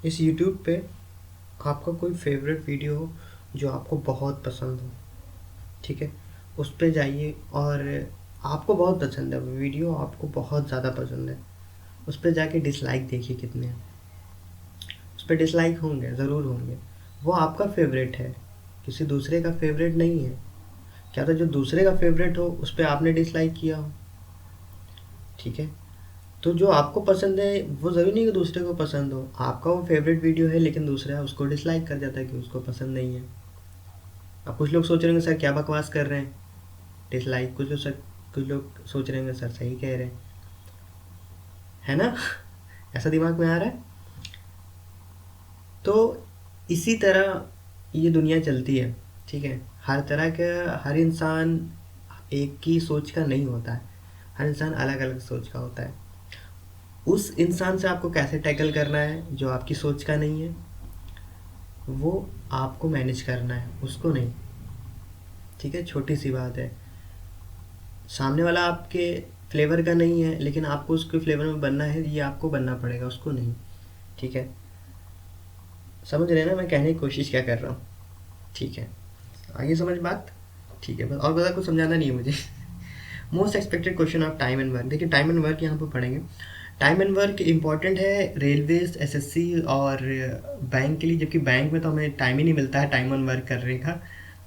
इस यूट्यूब पे आपका कोई फेवरेट वीडियो हो जो आपको बहुत पसंद हो, ठीक है, उस पे जाइए और आपको बहुत पसंद है वो वीडियो, आपको बहुत ज़्यादा पसंद है, उस पे जाके डिसलाइक देखिए कितने हैं। उस पे डिसलाइक होंगे, ज़रूर होंगे। वो आपका फेवरेट है, किसी दूसरे का फेवरेट नहीं है। क्या तो जो दूसरे का फेवरेट हो उस पे आपने डिसलाइक किया हो, ठीक है। तो जो आपको पसंद है वो ज़रूरी नहीं कि दूसरे को पसंद हो। आपका वो फेवरेट वीडियो है लेकिन दूसरा उसको डिसलाइक कर जाता है कि उसको पसंद नहीं है। अब कुछ लोग सोच रहे होंगे सर क्या बकवास कर रहे हैं, डिसलाइक। कुछ लोग सोच रहे होंगे सर सही कह रहे हैं, है ना। ऐसा दिमाग में आ रहा है। तो इसी तरह ये दुनिया चलती है, ठीक है। हर तरह का, हर इंसान एक ही सोच का नहीं होता है, हर इंसान अलग अलग सोच का होता है। उस इंसान से आपको कैसे टैकल करना है जो आपकी सोच का नहीं है, वो आपको मैनेज करना है, उसको नहीं, ठीक है। छोटी सी बात है, सामने वाला आपके फ्लेवर का नहीं है लेकिन आपको उसके फ्लेवर में बनना है, ये आपको बनना पड़ेगा, उसको नहीं, ठीक है। समझ रहे हैं ना मैं कहने की कोशिश क्या कर रहा हूँ, ठीक है। आगे समझ बात, ठीक है। बस और ज़्यादा कुछ समझाना नहीं है मुझे। Most expected question of time and work. देखिए टाइम एंड वर्क यहाँ पर पढ़ेंगे। टाइम एंड वर्क इंपॉर्टेंट है रेलवेज, एसएससी और बैंक के लिए, जबकि बैंक में तो हमें टाइम ही नहीं मिलता है टाइम एंड वर्क करने का,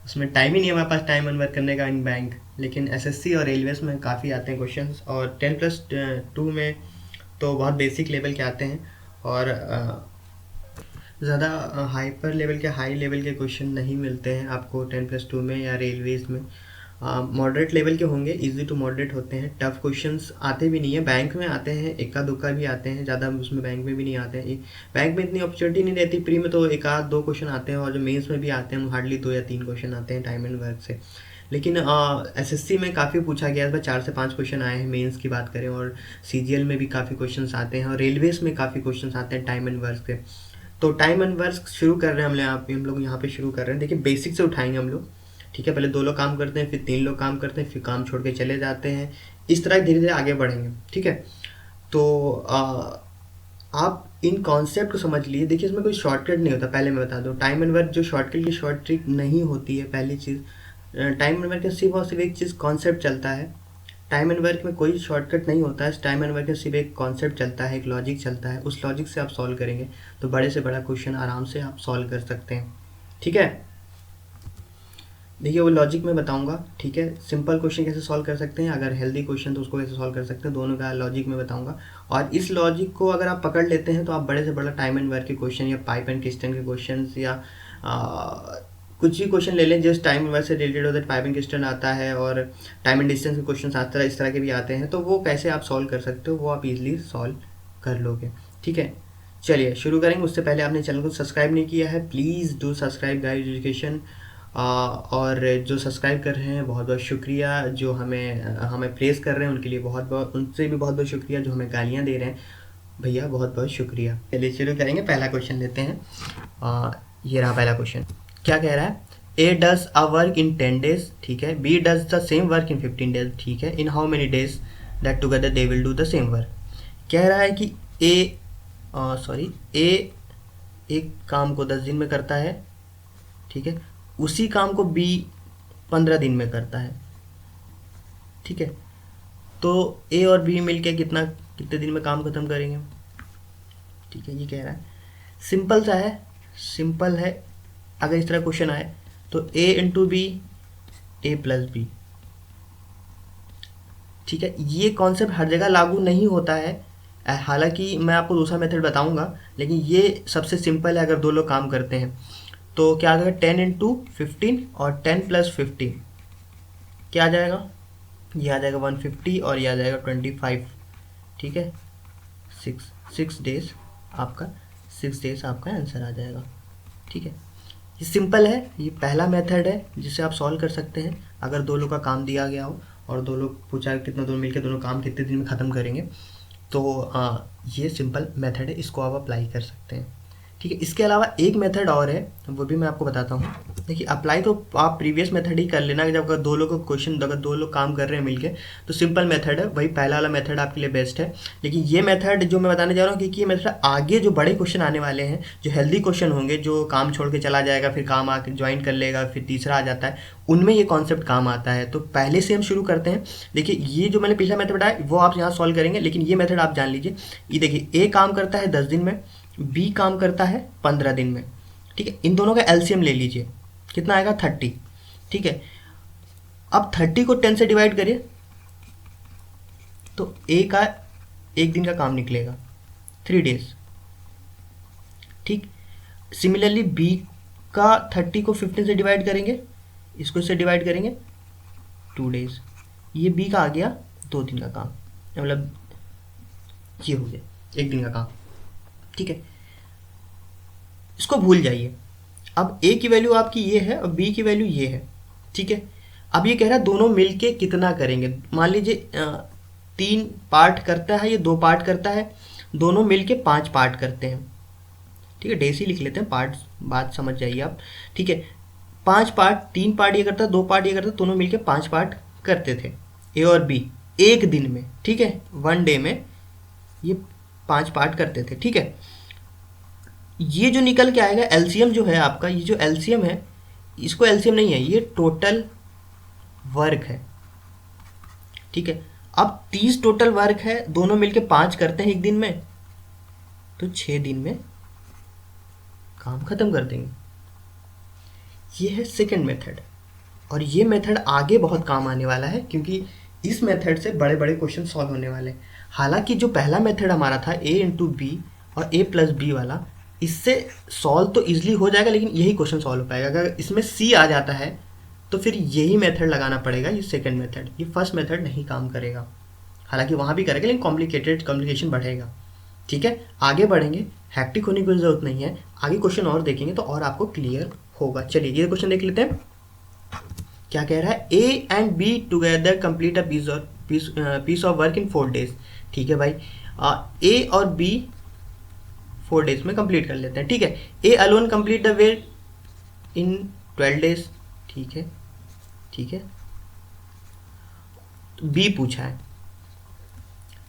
उसमें टाइम ही नहीं है हमारे पास टाइम एंड वर्क करने का इन बैंक। लेकिन एसएससी और रेलवेज में काफ़ी आते हैं क्वेश्चंस, और 10+2 में तो बहुत बेसिक लेवल के आते हैं, और ज़्यादा हाइपर लेवल के, हाई लेवल के क्वेश्चन नहीं मिलते हैं आपको 10+2 में या रेलवेज में। मॉडरेट लेवल के होंगे, इजी टू मॉडरेट होते हैं। टफ क्वेश्चंस आते भी नहीं है, बैंक में आते हैं, इक्का दुक्का भी आते हैं, ज़्यादा उसमें बैंक में भी नहीं आते हैं। बैंक में इतनी अपॉर्चुनिटी नहीं रहती, प्री में तो एक आध दो क्वेश्चन आते हैं, और जो मेंस में भी आते हैं हार्डली 2 या 3 क्वेश्चन आते हैं टाइम एंड वर्क से। लेकिन एसएससी में काफ़ी पूछा गया है, इस बार 4 से 5 क्वेश्चन आए हैं मेंस की बात करें, और सीजीएल में भी काफ़ी क्वेश्चंस आते हैं, और रेलवेज में काफ़ी क्वेश्चंस आते हैं टाइम एंड वर्क से। तो टाइम एंड वर्क शुरू कर रहे हैं हम लोग यहाँ पे शुरू कर रहे हैं। देखिए बेसिक से उठाएंगे हम लोग, ठीक है। पहले 2 लोग काम करते हैं, फिर 3 लोग काम करते हैं, फिर काम छोड़ के चले जाते हैं, इस तरह धीरे धीरे आगे बढ़ेंगे, ठीक है। तो आप इन कॉन्सेप्ट को समझ लिए। देखिए इसमें कोई शॉर्टकट नहीं होता, पहले मैं बता दूँ। टाइम एंड वर्क जो शॉर्टकट की शॉर्ट ट्रिक नहीं होती है, पहली चीज़। टाइम एंड वर्क में सिर्फ और सिर्फ एक चीज़ कॉन्सेप्ट चलता है। टाइम एंड वर्क में कोई शॉर्टकट नहीं होता है, टाइम एंड वर्क में सिर्फ एक कॉन्सेप्ट चलता है, एक लॉजिक चलता है, उस लॉजिक से आप सॉल्व करेंगे तो बड़े से बड़ा क्वेश्चन आराम से आप सॉल्व कर सकते हैं, ठीक है। देखिए वो लॉजिक मैं बताऊंगा, ठीक है। सिंपल क्वेश्चन कैसे सॉल्व कर सकते हैं, अगर हेल्दी क्वेश्चन तो उसको कैसे सॉल्व कर सकते हैं, दोनों का लॉजिक मैं बताऊंगा। और इस लॉजिक को अगर आप पकड़ लेते हैं तो आप बड़े से बड़ा टाइम एंड वर्क के क्वेश्चन, या पाइप एंड किस्टन के क्वेश्चन, या कुछ भी क्वेश्चन ले लें जिस टाइम एंड वर्क से रिलेटेड होता है, पाइप एंड किस्टन आता है, और टाइम एंड डिस्टेंस के क्वेश्चन इस तरह के भी आते हैं, तो वो कैसे आप सॉल्व कर सकते हो, वो आप इजीली सॉल्व कर लोगे, ठीक है। चलिए शुरू करेंगे। उससे पहले आपने चैनल को सब्सक्राइब नहीं किया है, please do subscribe guide education. और जो सब्सक्राइब कर रहे हैं बहुत बहुत शुक्रिया, जो हमें हमें प्रेज़ कर रहे हैं उनके लिए बहुत बहुत, उनसे भी बहुत बहुत शुक्रिया, जो हमें गालियाँ दे रहे हैं भैया बहुत बहुत शुक्रिया। चलिए शुरू करेंगे, पहला क्वेश्चन लेते हैं। ये रहा पहला क्वेश्चन। क्या कह रहा है, A does a work in 10 days, ठीक है। B does the same work in 15 days, ठीक है। In how many days that together they will do the same work. कह रहा है कि ए एक काम को 10 दिन में करता है, ठीक है। उसी काम को बी 15 दिन में करता है, ठीक है। तो ए और बी मिलके कितने दिन में काम खत्म करेंगे, ठीक है। ये कह रहा है, सिंपल सा है, सिंपल है। अगर इस तरह क्वेश्चन आए तो ए इंटू बी, ए प्लस बी, ठीक है। ये कॉन्सेप्ट हर जगह लागू नहीं होता है, हालांकि मैं आपको दूसरा मेथड बताऊंगा, लेकिन ये सबसे सिंपल है। अगर 2 लोग काम करते हैं तो क्या आ जाएगा, 10 इंटू 15 और 10 प्लस 15 क्या आ जाएगा, ये आ जाएगा 150, और ये आ जाएगा 25, ठीक है। 6 डेज आपका, 6 डेज आपका आंसर आ जाएगा, ठीक है। ये सिंपल है, ये पहला मेथड है जिसे आप सॉल्व कर सकते हैं। अगर 2 लोग का काम दिया गया हो और 2 लोग पूछा कितना, दोनों मिलकर दोनों काम कितने दिन में ख़त्म करेंगे, तो ये सिंपल मेथड है, इसको आप अप्लाई कर सकते हैं, ठीक है। इसके अलावा एक मेथड और है, वो भी मैं आपको बताता हूँ। देखिए अप्लाई तो आप प्रीवियस मेथड ही कर लेना, जब अगर दो लोग क्वेश्चन, अगर दो लोग काम कर रहे हैं मिलके, तो सिंपल मेथड है, वही पहला वाला मेथड आपके लिए बेस्ट है। लेकिन ये मेथड जो मैं बताने जा रहा हूँ, क्योंकि ये मेथड आगे जो बड़े क्वेश्चन आने वाले हैं, जो हेल्दी क्वेश्चन होंगे, जो काम छोड़ के चला जाएगा, फिर काम आके ज्वाइन कर लेगा, फिर तीसरा आ जाता है, उनमें ये कॉन्सेप्ट काम आता है। तो पहले से हम शुरू करते हैं। देखिए ये जो मैंने पिछला मेथड बताया वो आप यहाँ सॉल्व करेंगे, लेकिन ये मेथड आप जान लीजिए। ये देखिए ए काम करता है 10 दिन में, बी काम करता है 15 दिन में। ठीक है, इन दोनों का एलसीएम ले लीजिए, कितना आएगा 30। ठीक है, अब 30 को 10 से डिवाइड करिए तो ए का एक दिन का काम निकलेगा 3 डेज। ठीक, सिमिलरली बी का 30 को 15 से डिवाइड करेंगे, इसको इससे डिवाइड करेंगे 2 डेज। ये बी का आ गया 2 दिन का काम, मतलब ये हो गया 1 दिन का काम। ठीक है, इसको भूल जाइए। अब ए की वैल्यू आपकी ये है और बी की वैल्यू ये है। ठीक है, अब ये कह रहा है दोनों मिलके कितना करेंगे। मान लीजिए 3 पार्ट करता है, ये 2 पार्ट करता है, दोनों मिलके 5 पार्ट करते हैं। ठीक है, डेसी लिख लेते हैं, पार्ट बात समझ जाइए आप। ठीक है, 5 पार्ट, 3 पार्ट ये करता है, 2 पार्ट ये करता है, दोनों मिलके 5 पार्ट करते थे ए और बी एक दिन में। ठीक है, 1 डे में ये 5 पार्ट करते थे। ठीक है, ये जो निकल के आएगा एलसीएम जो है आपका, ये जो एलसीएम है, इसको एलसीएम नहीं है, ये टोटल वर्क है। ठीक है, अब 30 टोटल वर्क है, दोनों मिलके 5 करते हैं एक दिन में, तो 6 दिन में काम खत्म कर देंगे। ये है सेकंड मेथड, और ये मेथड आगे बहुत काम आने वाला है, क्योंकि इस मेथड से बड़े बड़े क्वेश्चन सॉल्व होने वाले हैं। हालांकि जो पहला मेथड हमारा था ए इंटू बी और ए प्लस बी वाला, इससे सॉल्व तो इजीली हो जाएगा, लेकिन यही क्वेश्चन सॉल्व हो पाएगा। अगर इसमें सी आ जाता है तो फिर यही मेथड लगाना पड़ेगा, ये सेकंड मेथड। ये फर्स्ट मेथड नहीं काम करेगा, हालांकि वहाँ भी करेगा लेकिन कॉम्प्लिकेशन बढ़ेगा। ठीक है, आगे बढ़ेंगे, हैक्टिक होने की ज़रूरत नहीं है, आगे क्वेश्चन और देखेंगे तो और आपको क्लियर होगा। चलिए ये क्वेश्चन देख लेते हैं, क्या कह रहा है। A and B together complete a piece of work in 4 days. ठीक है भाई, ए और बी 4 डेज में कंप्लीट कर लेते हैं। ठीक है, A alone complete the work in 12 days. ठीक है, ठीक है, बी पूछा है,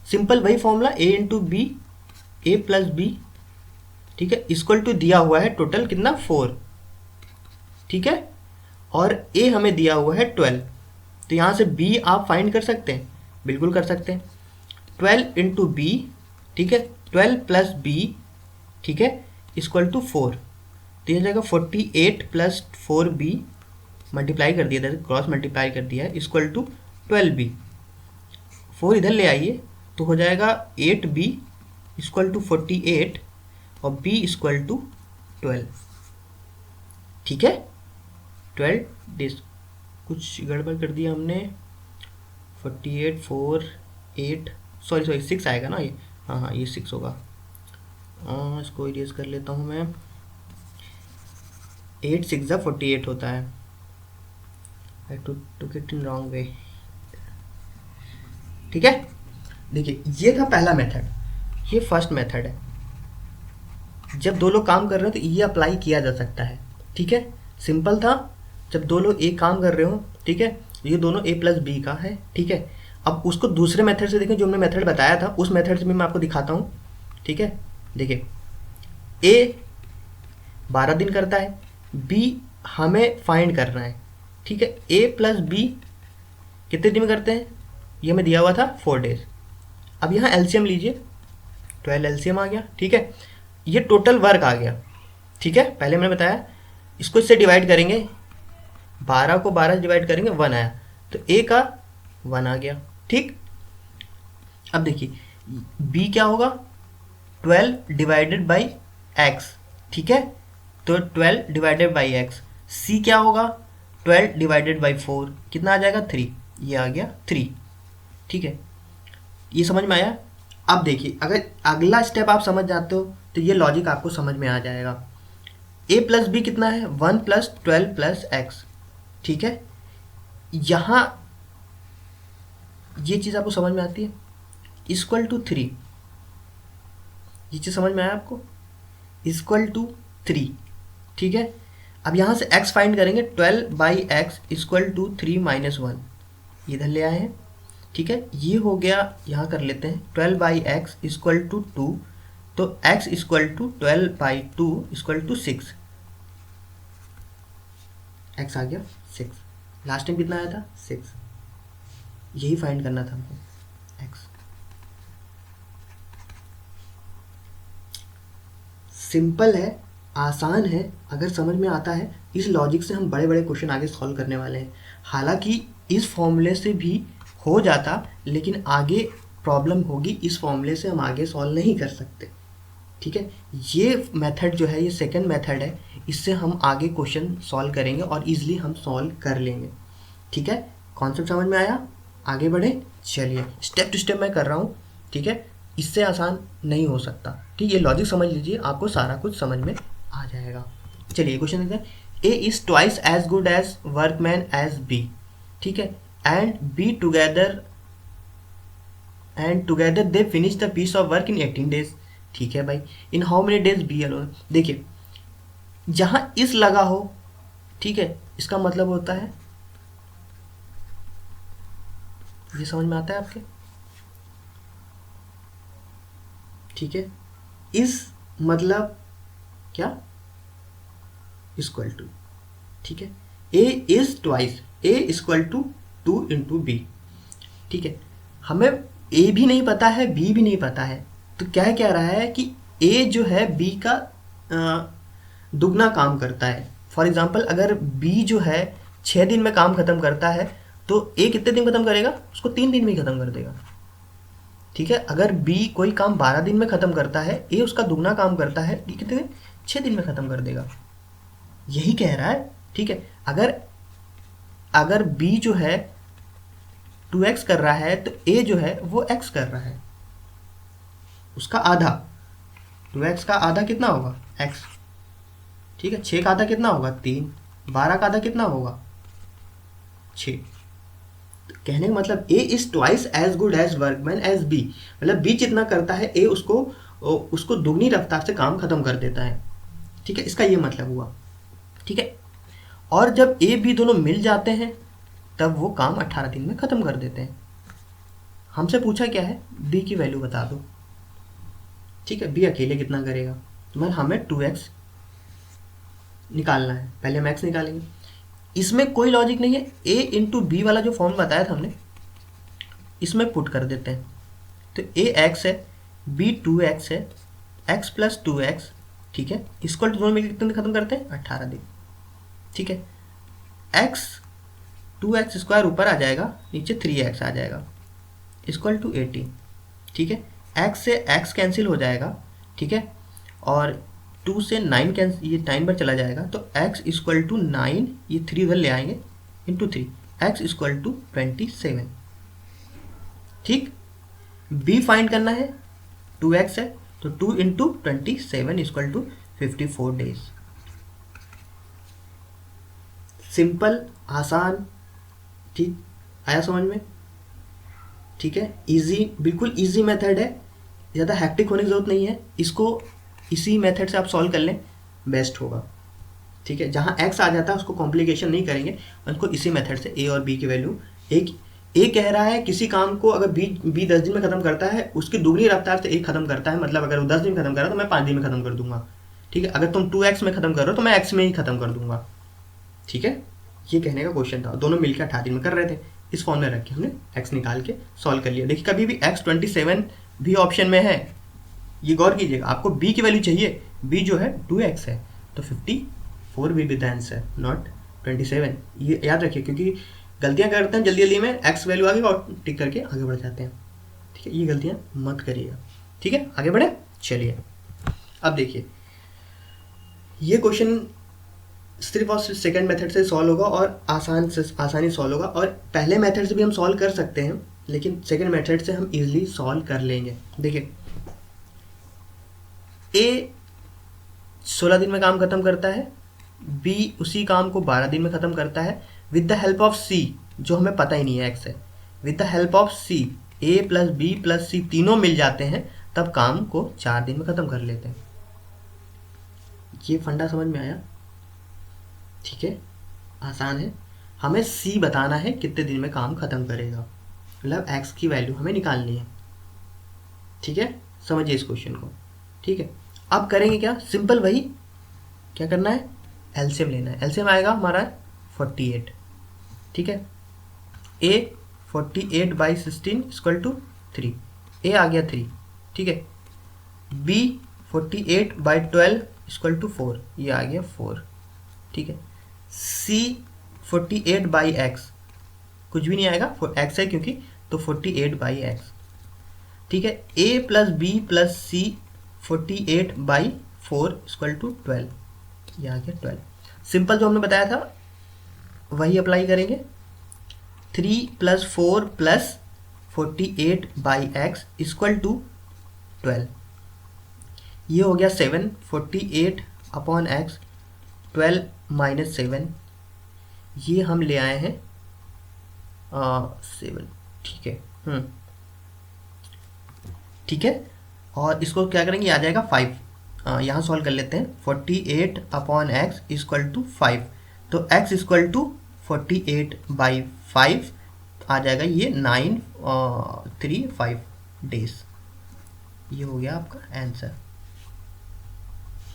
सिंपल वही फॉर्मूला ए इंटू बी, ए प्लस बी। ठीक है, इक्वल टू दिया हुआ है टोटल कितना 4। ठीक है, और ए हमें दिया हुआ है 12, तो यहाँ से बी आप फाइंड कर सकते हैं, बिल्कुल कर सकते हैं। 12 इंटू बी, ठीक है, 12 प्लस बी, ठीक है, इक्वल टू 4, तो यह जाएगा 48 प्लस 4b, मल्टीप्लाई कर दिया था, क्रॉस मल्टीप्लाई कर दिया है, इक्वल टू 12b। 4 इधर ले आइए तो हो जाएगा 8b इक्वल टू 48 और b इक्वल टू 12। ठीक है, 12 डेज, कुछ गड़बड़ कर दिया हमने, 48 4 8 सॉरी 6 आएगा ना ये, हाँ ये 6 होगा। इसको इरेज कर लेता हूँ मैं, 8 6 48 होता है। I took it in wrong way। ठीक है, देखिए ये था पहला मेथड, ये फर्स्ट मेथड है। जब दो लोग काम कर रहे हो तो ये अप्लाई किया जा सकता है। ठीक है, सिंपल था, जब दो लोग एक काम कर रहे हो, ठीक है, ये दोनों a प्लस बी का है। ठीक है, अब उसको दूसरे मेथड से देखें, जो हमने मेथड बताया था उस मेथड से भी मैं आपको दिखाता हूँ। ठीक है, देखिए a 12 दिन करता है, b हमें फाइंड करना है। ठीक है, a प्लस बी कितने दिन में करते हैं, ये हमें दिया हुआ था 4 डेज। अब यहाँ एलसीएम लीजिए, 12 एलसीएम आ गया। ठीक है, ये टोटल वर्क आ गया। ठीक है, पहले मैंने बताया, इसको इससे डिवाइड करेंगे, 12 को 12 से डिवाइड करेंगे 1 आया, तो a का 1 आ गया। ठीक, अब देखिए b क्या होगा, 12 डिवाइडेड बाई x। ठीक है, तो 12 डिवाइडेड बाई x। c क्या होगा, 12 डिवाइडेड बाई 4, कितना आ जाएगा 3, ये आ गया 3। ठीक है, ये समझ में आया। अब देखिए अगर अगला स्टेप आप समझ जाते हो तो ये लॉजिक आपको समझ में आ जाएगा। a प्लस बी कितना है, 1 प्लस 12 प्लस x। ठीक है, यहाँ ये चीज़ आपको समझ में आती है, इक्वल टू 3, ये चीज़ समझ में आया आपको। इक्वल टू 3, ठीक है। अब यहाँ से x फाइंड करेंगे, 12/x इक्वल टू 3 - 1, इधर ले आए हैं, ठीक है। ये हो गया, यहाँ कर लेते हैं 12/x इक्वल टू 2, तो x equal to 12/2 equal to 6, x आ गया 6। लास्ट टाइम कितना आया था? 6। यही फाइंड करना था हमको, x। सिंपल है, आसान है, अगर समझ में आता है इस लॉजिक से हम बड़े बड़े क्वेश्चन आगे सॉल्व करने वाले हैं। हालांकि इस फॉर्मूले से भी हो जाता, लेकिन आगे प्रॉब्लम होगी, इस फॉर्मूले से हम आगे सॉल्व नहीं कर सकते, ठीक है। ये मेथड जो है, ये सेकंड मेथड है, इससे हम आगे क्वेश्चन सॉल्व करेंगे और इजीली हम सॉल्व कर लेंगे, ठीक है। कॉन्सेप्ट समझ में आया? आगे बढ़े, चलिए स्टेप टू स्टेप मैं कर रहा हूँ, ठीक है। इससे आसान नहीं हो सकता, ठीक है। ये लॉजिक समझ लीजिए, आपको सारा कुछ समझ में आ जाएगा। चलिए क्वेश्चन देखते हैं। A is twice as good as workman as B, ठीक है, and B together they finish the piece of work in 18 days, ठीक है भाई। In how many days B alone? देखिए जहां इस लगा हो, ठीक है, इसका मतलब होता है, ये समझ में आता है आपके, ठीक है। इस मतलब क्या? इक्वल टू, ठीक है। A is twice, A equal to 2 × B, ठीक है। हमें ए भी नहीं पता है, बी भी नहीं पता है, तो क्या कह रहा है कि ए जो है बी का दुगना काम करता है। फॉर एग्जाम्पल अगर बी जो है 6 दिन में काम खत्म करता है, तो ए कितने दिन खत्म करेगा? उसको 3 दिन में ही खत्म कर देगा, ठीक है। अगर बी कोई काम 12 दिन में खत्म करता है, ए उसका दुगना काम करता है, ये कितने दिन? 6 दिन में खत्म कर देगा, यही कह रहा है, ठीक है। अगर बी जो है 2x कर रहा है, तो ए जो है वो x कर रहा है, उसका आधा, 2x का आधा कितना होगा? x, ठीक है। 6 का आधा कितना होगा? 3। 12 का आधा कितना होगा? 6। तो कहने का मतलब A is twice as good as workman as B, मतलब बी जितना करता है ए उसको दुगनी रफ्तार से काम खत्म कर देता है, ठीक है। इसका ये मतलब हुआ, ठीक है। और जब ए बी दोनों मिल जाते हैं, तब वो काम 18 दिन में खत्म कर देते हैं। हमसे पूछा क्या है? बी की वैल्यू बता दो, ठीक है। बी अकेले कितना करेगा? तो मतलब हमें 2x निकालना है, पहले हम x निकालेंगे। इसमें कोई लॉजिक नहीं है, a × b वाला जो फॉर्म बताया था हमने, इसमें पुट कर देते हैं। तो a x है, b 2x है, x + 2x, ठीक है, इक्वल टू दोनों में कितने खत्म करते हैं? 18 दिन, ठीक है। x 2x² ऊपर आ जाएगा, नीचे 3x आ जाएगा, इक्वल टू 18, ठीक है। x से x कैंसिल हो जाएगा, ठीक है, और 2 से 9 कैंसिल, ये 9 पर चला जाएगा, तो x इक्वल टू 9, ये 3 उधर ले आएंगे, इंटू 3, x इक्वल टू 27, ठीक। b फाइंड करना है, 2x है, तो 2 × 27 इक्वल टू 54 डेज। सिंपल, आसान, ठीक, आया समझ में? ठीक है, इजी, बिल्कुल इजी मेथड है, ज़्यादा हैक्टिक होने की ज़रूरत नहीं है। इसको इसी मेथड से आप सॉल्व कर लें, बेस्ट होगा, ठीक है। जहाँ x आ जाता है उसको कॉम्प्लिकेशन नहीं करेंगे, उनको इसी मेथड से a और b की वैल्यू, एक a कह रहा है किसी काम को अगर b 10 दिन में ख़त्म करता है, उसकी दुगनी रफ्तार से a ख़त्म करता है, मतलब अगर वो 10 दिन में ख़त्म कर रहा है तो मैं 5 दिन में ख़त्म कर दूंगा, ठीक है। अगर तुम 2x में ख़त्म कर रहे हो तो मैं x में ही ख़त्म कर दूंगा, ठीक है। ये कहने का क्वेश्चन था, दोनों मिलकर 18 दिन में कर रहे थे, इस फॉर्म में रख के हमने x निकाल के सॉल्व कर लिया। देखिए कभी भी x 27 भी ऑप्शन में है, ये गौर कीजिएगा, आपको b की वैल्यू चाहिए, b जो है 2x है, तो 54 भी विद आंसर, नॉट 27, ये याद रखिए, क्योंकि गलतियां करते हैं जल्दी जल्दी में, x वैल्यू आगे और टिक करके आगे बढ़ जाते हैं, ठीक है। ये गलतियां मत करिएगा, ठीक है। आगे बढ़े, चलिए अब देखिए, ये क्वेश्चन सिर्फ और सिर्फ सेकेंड मेथड से सॉल्व होगा और आसानी सॉल्व होगा, और पहले मेथड से भी हम सॉल्व कर सकते हैं, लेकिन सेकेंड मेथड से हम इजीली सॉल्व कर लेंगे। देखिए ए 16 दिन में काम खत्म करता है, बी उसी काम को 12 दिन में खत्म करता है, with the help of C, जो हमें पता ही नहीं है एक्स है, with the help of C A plus B plus C तीनों मिल जाते हैं, तब काम को 4 दिन में खत्म कर लेते हैं, ये फंडा समझ में आया? ठीक है, आसान है। हमें सी बताना है कितने दिन में काम खत्म करेगा, मतलब एक्स की वैल्यू हमें निकालनी है। ठीक है, समझिए इस क्वेश्चन को। ठीक है, अब करेंगे क्या, सिंपल वही, क्या करना है, एलसीएम लेना है। एलसीएम आएगा हमारा 48। ठीक है, ए 48/16 इक्वल टू 3, ए आ गया 3। ठीक है, बी 48/12 इक्वल टू 4, ये आ गया 4। ठीक है, सी 48/x, कुछ भी नहीं आएगा, x है क्योंकि, तो 48/x। ठीक है, a plus B plus c 48/4 equal to 12, ये आ गया 12। सिंपल जो हमने बताया था वही अप्लाई करेंगे। 3 plus 4 plus 48/x equal to 12, ये हो गया 7। 48/x 12 माइनस 7, ये हम ले आए हैं 7। ठीक है, ठीक है, और इसको क्या करेंगे, आ जाएगा 5। यहाँ सॉल्व कर लेते हैं। 48/x इक्वल टू 5, तो x इक्वल टू 48/5 आ जाएगा, ये 935 डेज। ये हो गया आपका आंसर।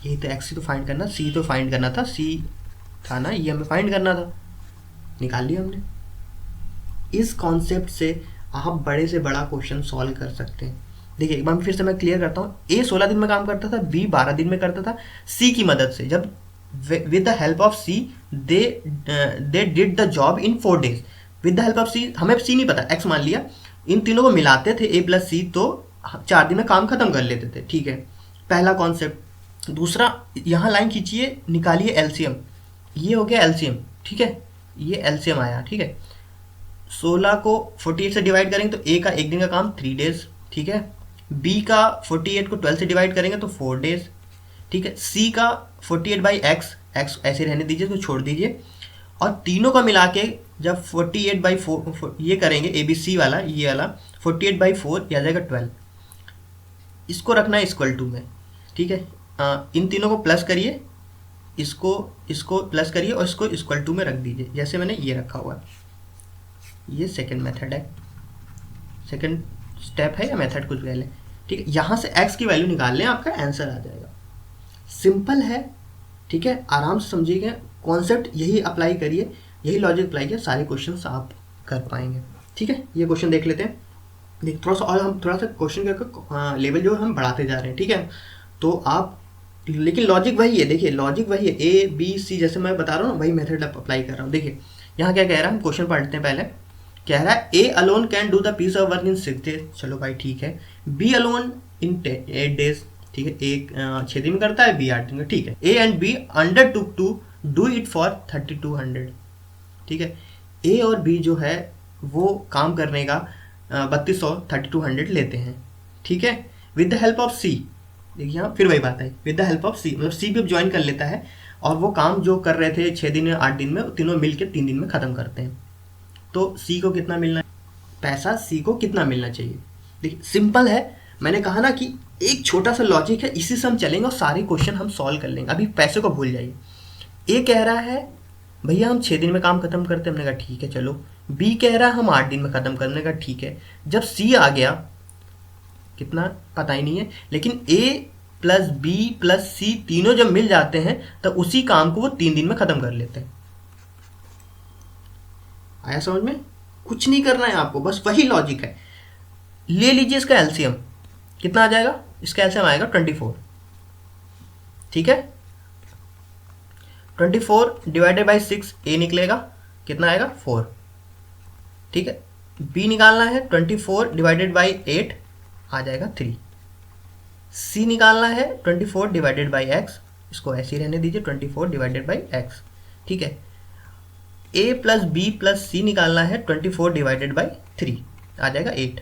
यही तो x ही तो फाइंड करना, c तो फाइंड करना था, c था ना, ये हमें फाइंड करना था, निकाल लिया हमने। इस कॉन्सेप्ट से आप बड़े से बड़ा क्वेश्चन सॉल्व कर सकते हैं। देखिए एक बार फिर से मैं क्लियर करता हूँ, ए 16 दिन में काम करता था, बी 12 दिन में करता था, सी की मदद से, जब with the help of C they did the job in 4 days। With the help of C, हमें सी नहीं पता, एक्स मान लिया, इन तीनों को मिलाते थे ए प्लस सी, तो 4 दिन में काम खत्म कर लेते थे। ठीक है, पहला कॉन्सेप्ट। दूसरा, यहाँ लाइन खींचिए, निकालिए एलसीएम, ये हो गया एलसीएम। ठीक है, ये एलसीएम आया। ठीक है, 16 को 48 से डिवाइड करेंगे तो ए का एक दिन का काम 3 days। ठीक है, बी का 48 को 12 से डिवाइड करेंगे तो 4 days। ठीक है, सी का 48/x, x ऐसे रहने दीजिए, तो छोड़ दीजिए, और तीनों का मिला के जब 48/4 ये करेंगे, ए बी सी वाला, ये वाला 48/4 ये आ जाएगा 12। इसको रखना है इक्वल टू में। ठीक है, इन तीनों को प्लस करिए, इसको प्लस करिए और इसको इक्वल टू में रख दीजिए, जैसे मैंने ये रखा हुआ है। ये सेकंड मेथड है, सेकंड स्टेप है या मेथड, कुछ कह लें। ठीक है, यहाँ से x की वैल्यू निकाल लें, आपका आंसर आ जाएगा। सिंपल है। ठीक है, आराम से समझिएगा, कॉन्सेप्ट यही अप्लाई करिए, यही लॉजिक अप्लाई किए, सारे क्वेश्चंस आप कर पाएंगे। ठीक है, ये क्वेश्चन देख लेते हैं। देख थोड़ा सा, और हम थोड़ा सा क्वेश्चन का लेवल जो हम बढ़ाते जा रहे हैं। ठीक है, तो आप, लेकिन लॉजिक वही है, देखिए लॉजिक वही है, ए बी सी जैसे मैं बता रहा हूँ वही मेथड अप्लाई कर रहा हूँ। देखिए यहाँ क्या कह रहा है, हम क्वेश्चन पढ़ते हैं पहले। कह रहा है A alone can do the piece of work in 6 days, चलो भाई ठीक है। बी अलोन इन 8 days, ठीक है, एक 6 दिन में करता है, बी 8 दिन में। ठीक है, A and B undertook to do it for 3200। ठीक है, ए और बी जो है वो काम करने का 3200 लेते हैं। ठीक है, विद द हेल्प ऑफ सी, देखिए यहाँ फिर वही बात है, विद द हेल्प ऑफ सी, मतलब सी भी अब ज्वाइन कर लेता है, और वो काम जो कर रहे थे 6 दिन में 8 दिन में, तीनों मिलकर 3 दिन में ख़त्म करते हैं। तो सी को कितना मिलना है, पैसा सी को कितना मिलना चाहिए। देखिए सिंपल है, मैंने कहा ना कि एक छोटा सा लॉजिक है, इसी से हम चलेंगे और सारे क्वेश्चन हम सॉल्व कर लेंगे। अभी पैसे को भूल जाइए। ए कह रहा है भैया हम 6 दिन में काम खत्म करते हैं, हमने कहा ठीक है चलो। बी कह रहा है हम 8 दिन में खत्म करने का, ठीक है। जब सी आ गया, कितना पता ही नहीं है, लेकिन ए प्लस बी प्लस सी तीनों जब मिल जाते हैं तो उसी काम को वो 3 दिन में खत्म कर लेते हैं। आया समझ में? कुछ नहीं करना है आपको, बस वही लॉजिक है। ले लीजिए इसका एलसीएम, कितना आ जाएगा, इसका एलसीएम आएगा 24। ठीक है, 24 डिवाइडेड बाई 6 ए निकलेगा, कितना आएगा 4। ठीक है, बी निकालना है, 24 डिवाइडेड बाई 8 आ जाएगा 3। सी निकालना है 24 डिवाइडेड बाई एक्स, इसको ऐसे ही रहने दीजिए 24 डिवाइडेड बाई एक्स। ठीक है, ए प्लस बी प्लस सी निकालना है 24 डिवाइडेड बाई 3 आ जाएगा 8।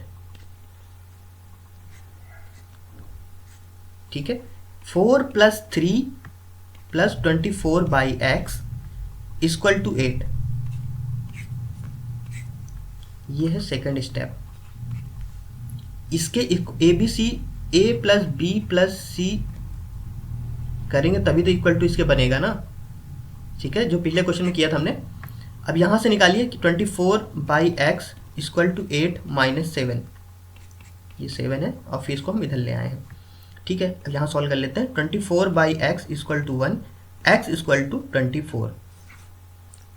ठीक है, 4 plus 3 plus 24 by X equal to 8। ये है सेकंड स्टेप। इसके A B C, A plus B plus C करेंगे तभी तो इक्वल टू इसके बनेगा ना, ठीक है, जो पिछले क्वेश्चन में किया था हमने। अब यहाँ से निकालिए कि 24/x इक्वल टू 8 - 7, ये 7 है और फिर इसको हम इधर ले आए हैं, ठीक है। अब यहाँ सॉल्व कर लेते हैं। 24/x equal to 1, x equal to 24,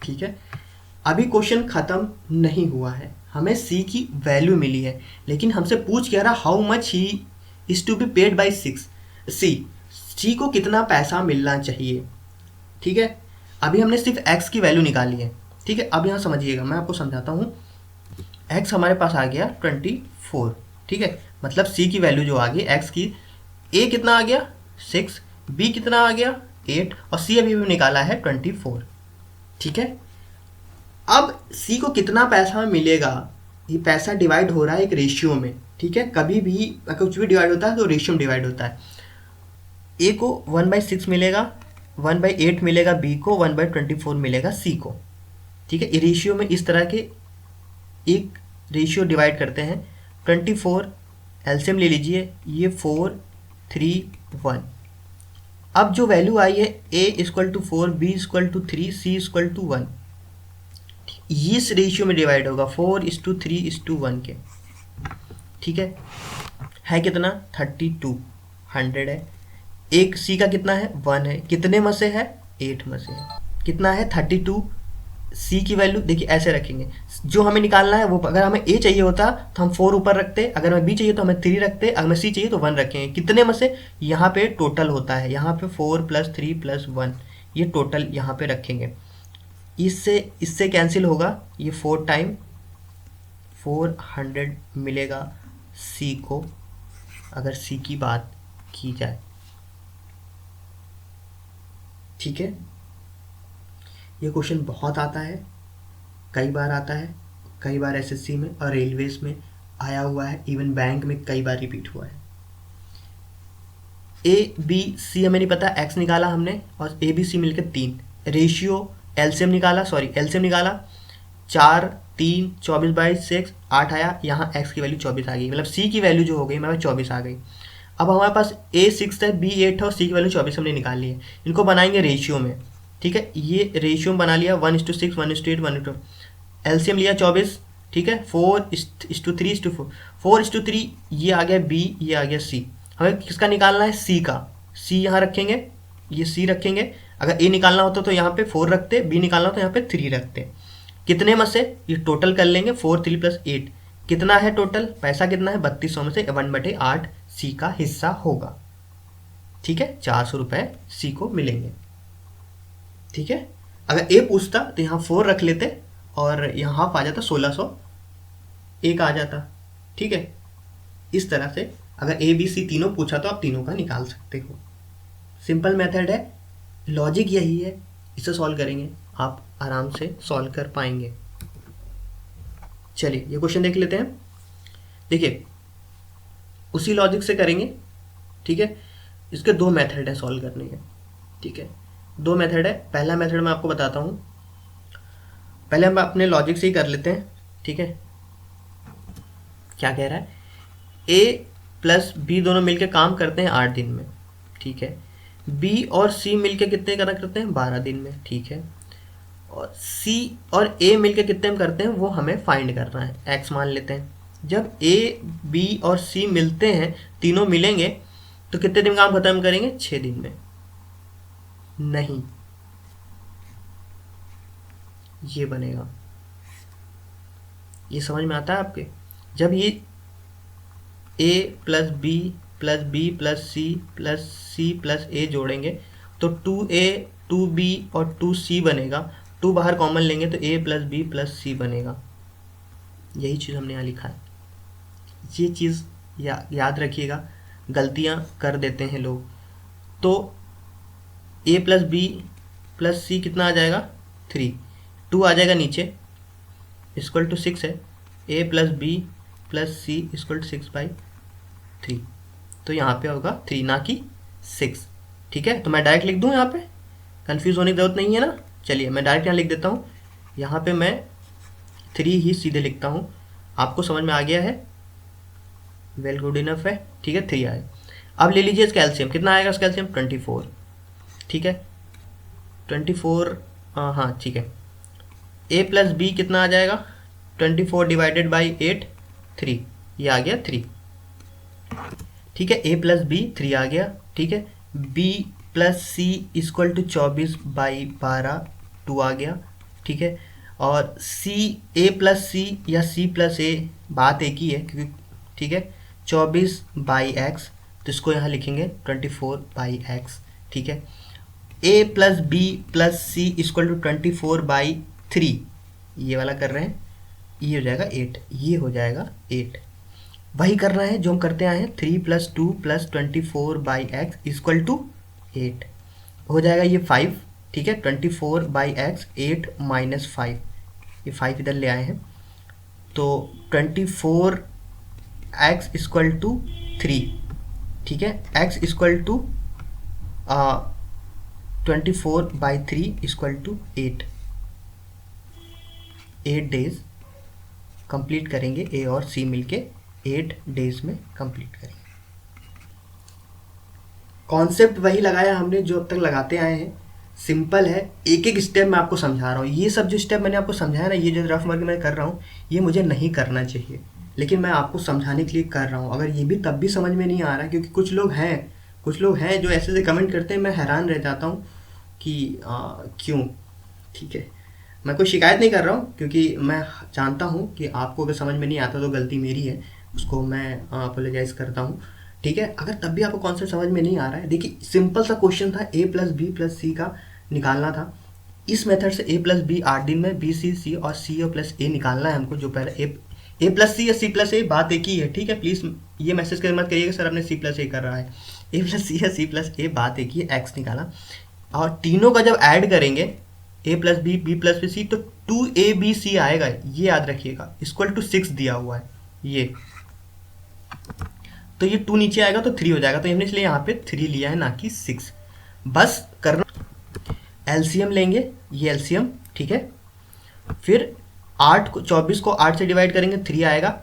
ठीक है। अभी क्वेश्चन ख़त्म नहीं हुआ है, हमें c की वैल्यू मिली है, लेकिन हमसे पूछ क्या रहा, how much he is to be paid by 6 c को कितना पैसा मिलना चाहिए, ठीक है। अभी हमने सिर्फ x की वैल्यू निकाली है, ठीक है। अब यहाँ समझिएगा, मैं आपको समझाता हूँ। x हमारे पास आ गया 24, ठीक है, मतलब c की वैल्यू जो आ गई x की, a कितना आ गया 6, b कितना आ गया 8 और c अभी भी निकाला है 24, ठीक है। अब c को कितना पैसा मिलेगा, ये पैसा डिवाइड हो रहा है एक रेशियो में, ठीक है। कभी भी कुछ भी डिवाइड होता है तो रेशियो में डिवाइड होता है। a को 1/6 मिलेगा, 1/8 मिलेगा b को, 1/24 मिलेगा c को, ठीक है। ये रेशियो में इस तरह के एक रेशियो डिवाइड करते हैं। 24 एलसीएम ले लीजिए, ये 4 3 1। अब जो वैल्यू आई है a equal to 4, b equal to 3, c equal to 1, इस रेशियो में डिवाइड होगा 4:3:1 के, ठीक है कितना 32, 100 है। एक c का कितना है 1 है, कितने में से है 8 में से है, कितना है 32। c की वैल्यू देखिए ऐसे रखेंगे, जो हमें निकालना है वो, अगर हमें a चाहिए होता तो हम 4 ऊपर रखते, अगर हमें b चाहिए तो हमें 3 रखते, अगर हमें c चाहिए तो 1 रखेंगे। कितने में से, यहाँ पे टोटल होता है, यहाँ पे 4 + 3 + 1, ये टोटल यहाँ पे रखेंगे। इससे कैंसिल होगा, ये 4 टाइम 400 मिलेगा c को, अगर c की बात की जाए, ठीक है। ये क्वेश्चन बहुत आता है, कई बार आता है, कई बार एसएससी में और रेलवेज में आया हुआ है, इवन बैंक में कई बार रिपीट हुआ है। ए बी सी हमें नहीं पता, एक्स निकाला हमने और ए बी सी मिलकर 3, रेशियो एलसीएम निकाला 4 3 24/6 8 आया, यहाँ एक्स की वैल्यू 24 आ गई, मतलब सी की वैल्यू जो हो गई हमारे 24 आ गई। अब हमारे पास ए 6 है, बी 8 है और सी की वैल्यू 24 हमने निकाल ली है। इनको बनाएंगे रेशियो में, ठीक है। ये रेशियो में बना लिया 1:6 1:8 1:2, एलसीएम लिया 24, ठीक है। 4:3:4, 4:3 ये आ गया बी, ये आ गया सी। हमें किसका निकालना है, सी का, सी यहाँ रखेंगे, ये सी रखेंगे। अगर ए निकालना होता तो यहाँ पे 4 रखते, बी निकालना होता तो यहाँ पे 3 रखते। कितने में से, ये टोटल कर लेंगे, 4 3 + 8 कितना है टोटल, पैसा कितना है 3200 में से 1/8 सी का हिस्सा होगा, ठीक है। 400 रुपये सी को मिलेंगे, ठीक है। अगर ए पूछता तो यहाँ 4 रख लेते और यहाँ हाफ आ जाता, 1600 एक आ जाता, ठीक है। इस तरह से अगर ए बी सी तीनों पूछा तो आप तीनों का निकाल सकते हो। सिंपल मेथड है, लॉजिक यही है, इसे सॉल्व करेंगे आप आराम से सॉल्व कर पाएंगे। चलिए ये क्वेश्चन देख लेते हैं। देखिए उसी लॉजिक से करेंगे, ठीक है। इसके 2 मेथड है सॉल्व करने के, ठीक है। 2 मेथड है। पहला मेथड मैं आपको बताता हूँ, पहले हम अपने लॉजिक से ही कर लेते हैं, ठीक है। क्या कह रहा है, ए प्लस बी दोनों मिलकर काम करते हैं 8 दिन में, ठीक है। बी और सी मिलकर कितने करते हैं 12 दिन में, ठीक है। और सी और ए मिलकर कितने में करते हैं वो हमें फाइंड करना है, एक्स मान लेते हैं। जब ए बी और सी मिलते हैं, तीनों मिलेंगे तो कितने दिन काम खत्म करेंगे, 6 दिन में। नहीं, ये बनेगा, ये समझ में आता है आपके। जब ये a + b + b + c + a जोड़ेंगे तो 2a 2b और 2c बनेगा। 2 बाहर कॉमन लेंगे तो a + b + c बनेगा। यही चीज़ हमने यहाँ लिखा है, ये चीज़ याद रखिएगा, गलतियाँ कर देते हैं लोग। तो a + b + c कितना आ जाएगा 3, 2 आ जाएगा नीचे, इक्वल टू 6 है। a + b + c equal to 6/3, तो यहाँ पे होगा 3 ना कि 6, ठीक है। तो मैं डायरेक्ट लिख दूँ, यहाँ पे कंफ्यूज होने की ज़रूरत नहीं है ना। चलिए मैं डायरेक्ट यहाँ लिख देता हूँ, यहाँ पे मैं 3 ही सीधे लिखता हूँ। आपको समझ में आ गया है, वेल गुड इनफ है, ठीक है। 3 आए। अब ले लीजिए इसका एलसीएम, कितना आएगा इसका एलसीएम 24, ठीक है 24, हाँ ठीक है, ए प्लस बी कितना आ जाएगा 24 डिवाइडेड बाई 8, 3, ये आ गया 3। ठीक है ए प्लस बी 3 आ गया। ठीक है b plus C equal to 24/12, 2 आ गया। ठीक है और सी, ए प्लस सी या सी प्लस ए बात एक ही है क्योंकि ठीक है 24/x, तो इसको यहाँ लिखेंगे 24/x। ठीक है A plus B plus C equal to 24/3, ये वाला कर रहे हैं, ये हो जाएगा 8, ये हो जाएगा 8। वही करना है जो हम करते आए हैं, 3 + 2 + 24/x इक्वल टू 8 हो जाएगा ये 5। ठीक है 24/x 8 - 5, ये 5 इधर ले आए हैं तो 24x इक्वल टू 3। ठीक है x equal to 24/3 equal to 8 days complete करेंगे, ए और सी मिलके 8 डेज में कंप्लीट करेंगे। कॉन्सेप्ट वही लगाया हमने जो अब तक लगाते आए हैं, सिंपल है, एक एक स्टेप मैं आपको समझा रहा हूँ। ये सब जो स्टेप मैंने आपको समझाया ना, ये जो रफ वर्क मैं कर रहा हूँ, ये मुझे नहीं करना चाहिए, लेकिन मैं आपको समझाने के लिए कर रहा हूँ। अगर ये भी तब भी समझ में नहीं आ रहा, क्योंकि कुछ लोग हैं जो ऐसे कमेंट करते हैं, मैं हैरान रह जाता हूँ कि क्यों। ठीक है मैं कोई शिकायत नहीं कर रहा हूँ, क्योंकि मैं जानता हूँ कि आपको अगर समझ में नहीं आता तो गलती मेरी है, उसको मैं अपोलोजाइज़ करता हूँ। ठीक है अगर तब भी आपको कॉन्सेप्ट समझ में नहीं आ रहा है, देखिए सिंपल सा क्वेश्चन था, ए प्लस बी प्लस सी का निकालना था। इस मेथड से ए प्लस बी 8 दिन में, बी सी और सी ओ प्लस ए निकालना है हमको। जो पहले ए प्लस सी या सी प्लस ए बात एक ही है। ठीक है प्लीज़ ये मैसेज कर मत करिएगा सर आपने सी प्लस ए कर रहा है, ए प्लस सी या सी प्लस ए बात एक ही है, एक्स निकाला। और तीनों का जब ऐड करेंगे A plus B, B plus B C, तो 2abc आएगा, ये याद रखिएगा, इक्वल टू 6 दिया हुआ है ये, तो ये 2 नीचे आएगा तो 3 हो जाएगा, तो हमने इसलिए यहाँ पे 3 लिया है ना कि 6। बस करना एलसीएम लेंगे, ये एलसीएम। ठीक है फिर 24 को 8 से डिवाइड करेंगे 3 आएगा,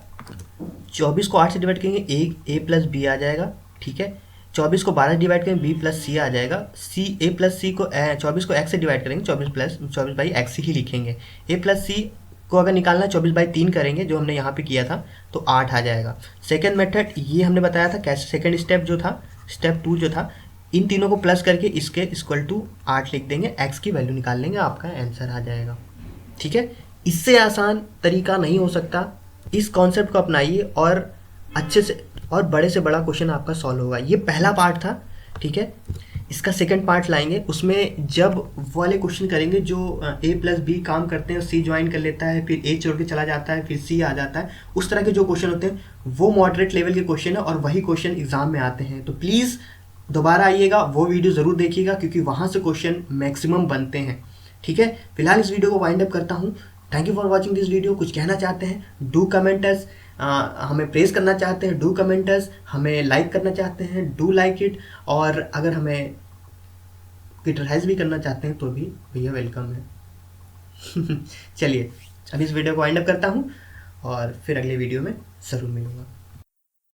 24 को 8 से डिवाइड करेंगे ए प्लस बी आ जाएगा। ठीक है 24 को 12 से डिवाइड करेंगे बी प्लस सी आ जाएगा। सी ए प्लस सी को 24 को x से डिवाइड करेंगे, 24/x ही लिखेंगे। ए प्लस सी को अगर निकालना 24/3 करेंगे, जो हमने यहाँ पे किया था, तो 8 आ जाएगा। सेकंड मेथड ये हमने बताया था कैसे, सेकंड स्टेप जो था, स्टेप 2 जो था, इन तीनों को प्लस करके इसके इक्वल टू 8 लिख देंगे, x की वैल्यू निकाल लेंगे, आपका आंसर आ जाएगा। ठीक है इससे आसान तरीका नहीं हो सकता। इस कॉन्सेप्ट को अपनाइए और अच्छे से और बड़े से बड़ा क्वेश्चन आपका सॉल्व होगा। ये पहला पार्ट था। ठीक है इसका सेकंड पार्ट लाएंगे, उसमें जब वाले क्वेश्चन करेंगे जो ए प्लस बी काम करते हैं, सी ज्वाइन कर लेता है, फिर ए छोड़ के चला जाता है, फिर सी आ जाता है, उस तरह के जो क्वेश्चन होते हैं वो मॉडरेट लेवल के क्वेश्चन है और वही क्वेश्चन एग्जाम में आते हैं। तो प्लीज़ दोबारा आइएगा, वो वीडियो ज़रूर देखिएगा, क्योंकि वहाँ से क्वेश्चन मैक्सिमम बनते हैं। ठीक है फिलहाल इस वीडियो को वाइंड अप करता हूँ। Thank you for watching this video. कुछ कहना चाहते हैं डू कमेंटर्स, हमें प्रेस करना चाहते हैं डू कमेंटर्स, हमें लाइक करना चाहते हैं डू लाइक इट, और अगर हमें क्रिटिसाइज भी करना चाहते हैं तो भी भैया वेलकम है। चलिए अब इस वीडियो को वाइंड अप करता हूँ और फिर अगले वीडियो में ज़रूर मिलूँगा।